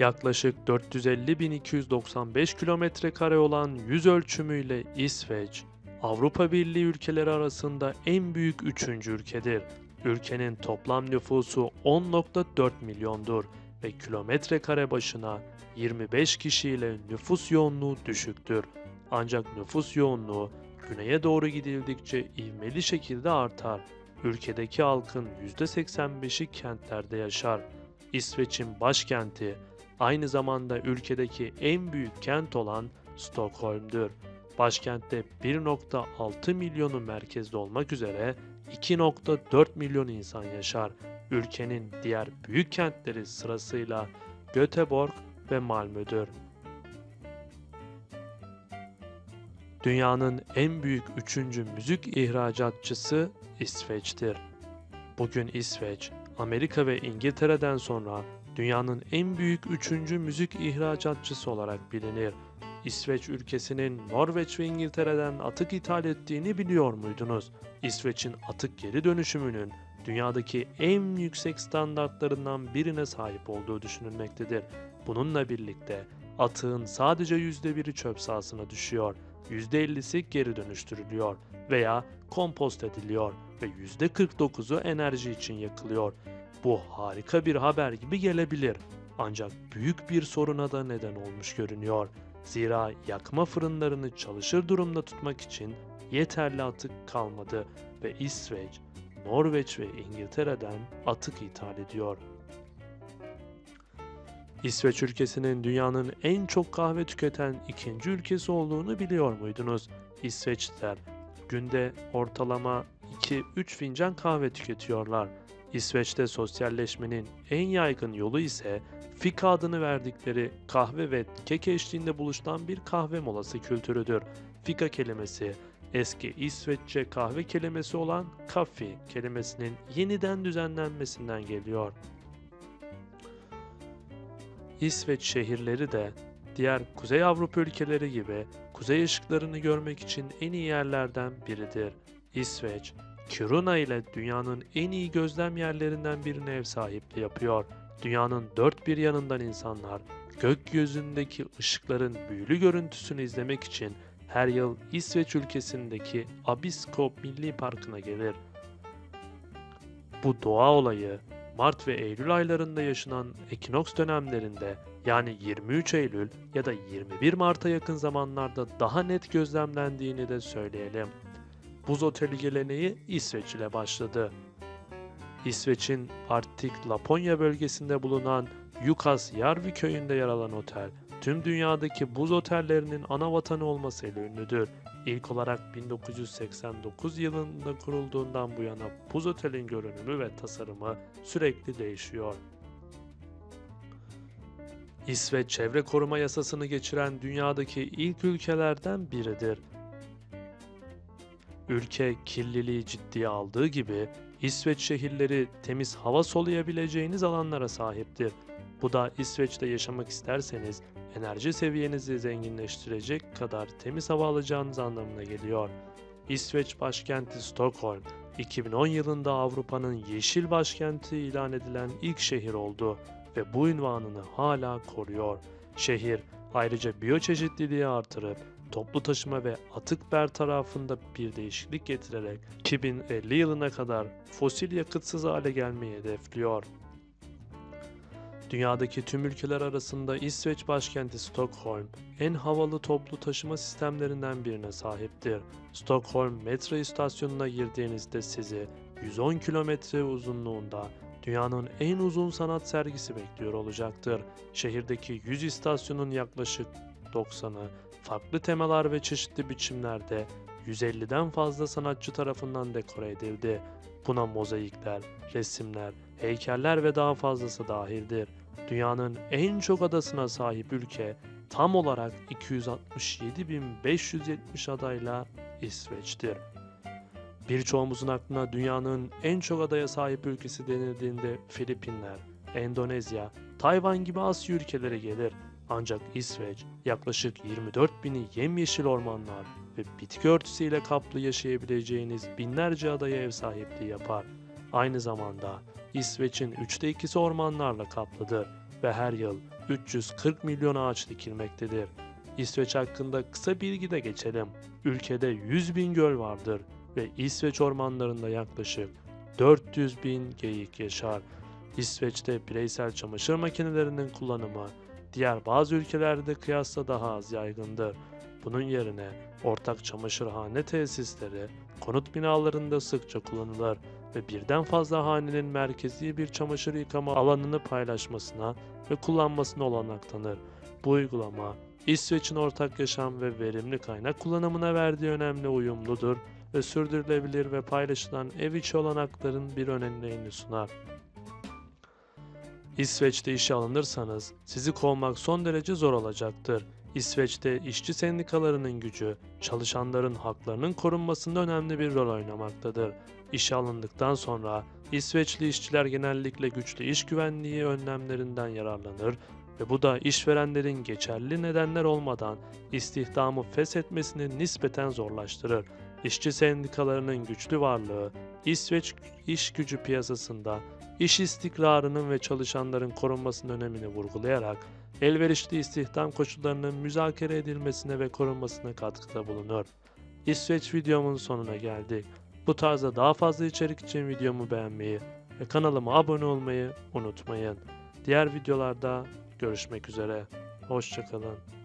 Yaklaşık 450.295 kilometre kare olan yüz ölçümüyle İsveç, Avrupa Birliği ülkeleri arasında en büyük üçüncü ülkedir. Ülkenin toplam nüfusu 10,4 milyondur ve kilometre kare başına 25 kişiyle nüfus yoğunluğu düşüktür. Ancak nüfus yoğunluğu güneye doğru gidildikçe ivmeli şekilde artar. Ülkedeki halkın %85'i kentlerde yaşar. İsveç'in başkenti aynı zamanda ülkedeki en büyük kent olan Stockholm'dur. Başkentte 1,6 milyonu merkezde olmak üzere 2,4 milyon insan yaşar. Ülkenin diğer büyük kentleri sırasıyla Göteborg ve Malmö'dür. Dünyanın en büyük üçüncü müzik ihracatçısı İsveç'tir. Bugün İsveç, Amerika ve İngiltere'den sonra dünyanın en büyük üçüncü müzik ihracatçısı olarak bilinir. İsveç ülkesinin Norveç ve İngiltere'den atık ithal ettiğini biliyor muydunuz? İsveç'in atık geri dönüşümünün dünyadaki en yüksek standartlarından birine sahip olduğu düşünülmektedir. Bununla birlikte atığın sadece %1'i çöp sahasına düşüyor, %50'si geri dönüştürülüyor veya kompost ediliyor ve %49'u enerji için yakılıyor. Bu harika bir haber gibi gelebilir. Ancak büyük bir soruna da neden olmuş görünüyor. Zira yakma fırınlarını çalışır durumda tutmak için yeterli atık kalmadı ve İsveç, Norveç ve İngiltere'den atık ithal ediyor. İsveç ülkesinin dünyanın en çok kahve tüketen ikinci ülkesi olduğunu biliyor muydunuz? İsveçliler günde ortalama 2-3 fincan kahve tüketiyorlar. İsveç'te sosyalleşmenin en yaygın yolu ise fika adını verdikleri kahve ve kek eşliğinde buluşturan bir kahve molası kültürüdür. Fika kelimesi eski İsveççe kahve kelimesi olan kaffi kelimesinin yeniden düzenlenmesinden geliyor. İsveç şehirleri de diğer Kuzey Avrupa ülkeleri gibi kuzey ışıklarını görmek için en iyi yerlerden biridir. İsveç, Kiruna ile dünyanın en iyi gözlem yerlerinden birine ev sahipliği yapıyor. Dünyanın dört bir yanından insanlar gökyüzündeki ışıkların büyülü görüntüsünü izlemek için her yıl İsveç ülkesindeki Abisko Milli Parkı'na gelir. Bu doğa olayı Mart ve Eylül aylarında yaşanan ekinoks dönemlerinde, yani 23 Eylül ya da 21 Mart'a yakın zamanlarda daha net gözlemlendiğini de söyleyelim. Buz oteli geleneği İsveç ile başladı. İsveç'in Arktik Laponya bölgesinde bulunan Jukkasjärvi köyünde yer alan otel, tüm dünyadaki buz otellerinin ana vatanı olmasıyla ünlüdür. İlk olarak 1989 yılında kurulduğundan bu yana buz otelin görünümü ve tasarımı sürekli değişiyor. İsveç çevre koruma yasasını geçiren dünyadaki ilk ülkelerden biridir. Ülke kirliliği ciddiye aldığı gibi İsveç şehirleri temiz hava soluyabileceğiniz alanlara sahiptir. Bu da İsveç'te yaşamak isterseniz enerji seviyenizi zenginleştirecek kadar temiz hava alacağınız anlamına geliyor. İsveç başkenti Stockholm, 2010 yılında Avrupa'nın yeşil başkenti ilan edilen ilk şehir oldu ve bu unvanını hala koruyor. Şehir ayrıca biyoçeşitliliği artırıp toplu taşıma ve atık bertarafında bir değişiklik getirerek 2050 yılına kadar fosil yakıtsız hale gelmeyi hedefliyor. Dünyadaki tüm ülkeler arasında İsveç başkenti Stockholm, en havalı toplu taşıma sistemlerinden birine sahiptir. Stockholm metro istasyonuna girdiğinizde sizi 110 kilometre uzunluğunda dünyanın en uzun sanat sergisi bekliyor olacaktır. Şehirdeki 100 istasyonun yaklaşık 90'ı farklı temalar ve çeşitli biçimlerde 150'den fazla sanatçı tarafından dekore edildi. Buna mozaikler, resimler, heykeller ve daha fazlası dahildir. Dünyanın en çok adasına sahip ülke tam olarak 267.570 adayla İsveç'tir. Birçoğumuzun aklına dünyanın en çok adaya sahip ülkesi denildiğinde Filipinler, Endonezya, Tayvan gibi Asya ülkeleri gelir. Ancak İsveç yaklaşık 24.000'i yemyeşil ormanlar ve bitki örtüsüyle kaplı yaşayabileceğiniz binlerce adaya ev sahipliği yapar. Aynı zamanda İsveç'in 2/3'ü ormanlarla kaplıdır ve her yıl 340 milyon ağaç dikilmektedir. İsveç hakkında kısa bilgi de geçelim. Ülkede 100 bin göl vardır ve İsveç ormanlarında yaklaşık 400 bin geyik yaşar. İsveç'te bireysel çamaşır makinelerinin kullanımı diğer bazı ülkelerde kıyasla daha az yaygındır. Bunun yerine ortak çamaşırhane tesisleri konut binalarında sıkça kullanılır ve birden fazla hanenin merkezi bir çamaşır yıkama alanını paylaşmasına ve kullanmasına olanak tanır. Bu uygulama İsveç'in ortak yaşam ve verimli kaynak kullanımına verdiği önemli uyumludur ve sürdürülebilir ve paylaşılan ev içi olanakların bir örneğini sunar. İsveç'te işe alınırsanız sizi kovmak son derece zor olacaktır. İsveç'te işçi sendikalarının gücü, çalışanların haklarının korunmasında önemli bir rol oynamaktadır. İşe alındıktan sonra İsveçli işçiler genellikle güçlü iş güvenliği önlemlerinden yararlanır ve bu da işverenlerin geçerli nedenler olmadan istihdamı feshetmesini nispeten zorlaştırır. İşçi sendikalarının güçlü varlığı, İsveç iş gücü piyasasında iş istikrarının ve çalışanların korunmasının önemini vurgulayarak elverişli istihdam koşullarının müzakere edilmesine ve korunmasına katkıda bulunur. İsveç videomun sonuna geldik. Bu tarzda daha fazla içerik için videomu beğenmeyi ve kanalıma abone olmayı unutmayın. Diğer videolarda görüşmek üzere. Hoşça kalın.